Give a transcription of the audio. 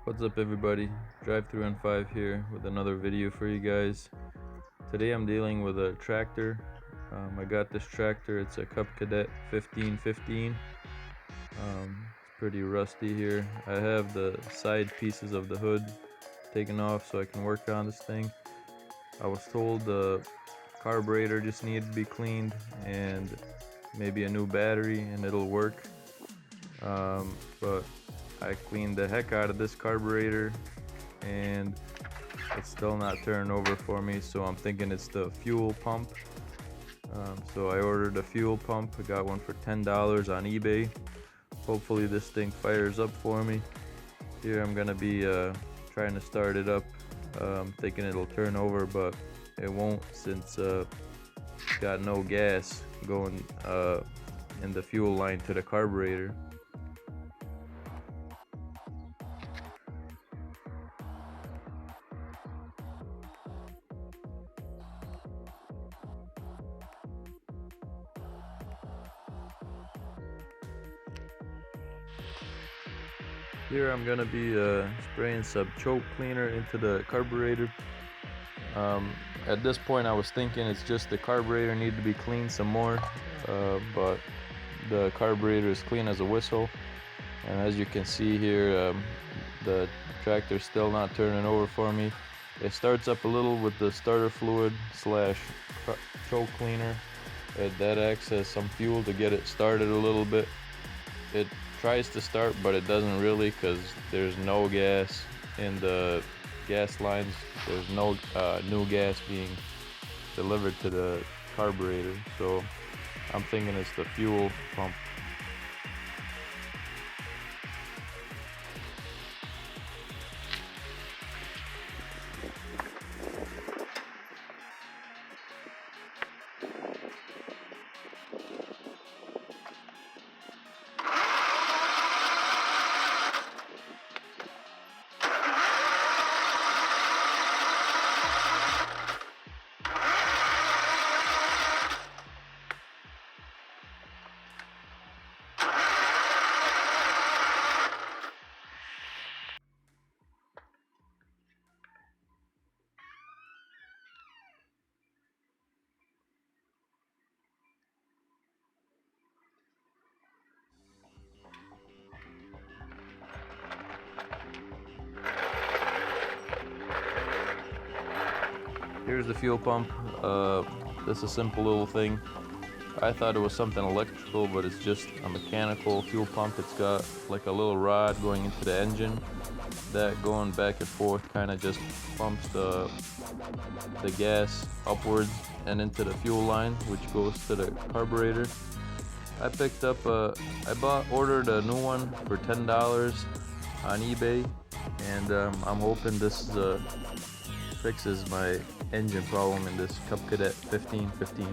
What's up everybody, Drive Through N5 here with another video for you guys. Today I'm dealing with a tractor. I got this tractor, it's a Cub Cadet 1515. It's pretty rusty here. I have the side pieces of the hood taken off so I can work on this thing. I was told the carburetor just needed to be cleaned and maybe a new battery and it'll work. But I cleaned the heck out of this carburetor and it's still not turning over for me, so I'm thinking it's the fuel pump. So I ordered a fuel pump. I got one for $10 on eBay. Hopefully this thing fires up for me. Here I'm gonna be trying to start it up, thinking it'll turn over, but it won't since it's got no gas going in the fuel line to the carburetor. Here I'm gonna be spraying some choke cleaner into the carburetor. At this point I was thinking it's just the carburetor need to be cleaned some more, but the carburetor is clean as a whistle. And as you can see here, the tractor's still not turning over for me. It starts up a little with the starter fluid slash choke cleaner. That acts as some fuel to get it started a little bit. It tries to start, but it doesn't really, because there's no gas in the gas lines. There's no new gas being delivered to the carburetor, so I'm thinking it's the fuel pump. Here's the fuel pump. This is a simple little thing. I thought it was something electrical, but it's just a mechanical fuel pump. It's got like a little rod going into the engine that going back and forth kind of just pumps the gas upwards and into the fuel line, which goes to the carburetor. I picked up ordered a new one for $10 on eBay, and I'm hoping this fixes my engine problem in this Cub Cadet 1515.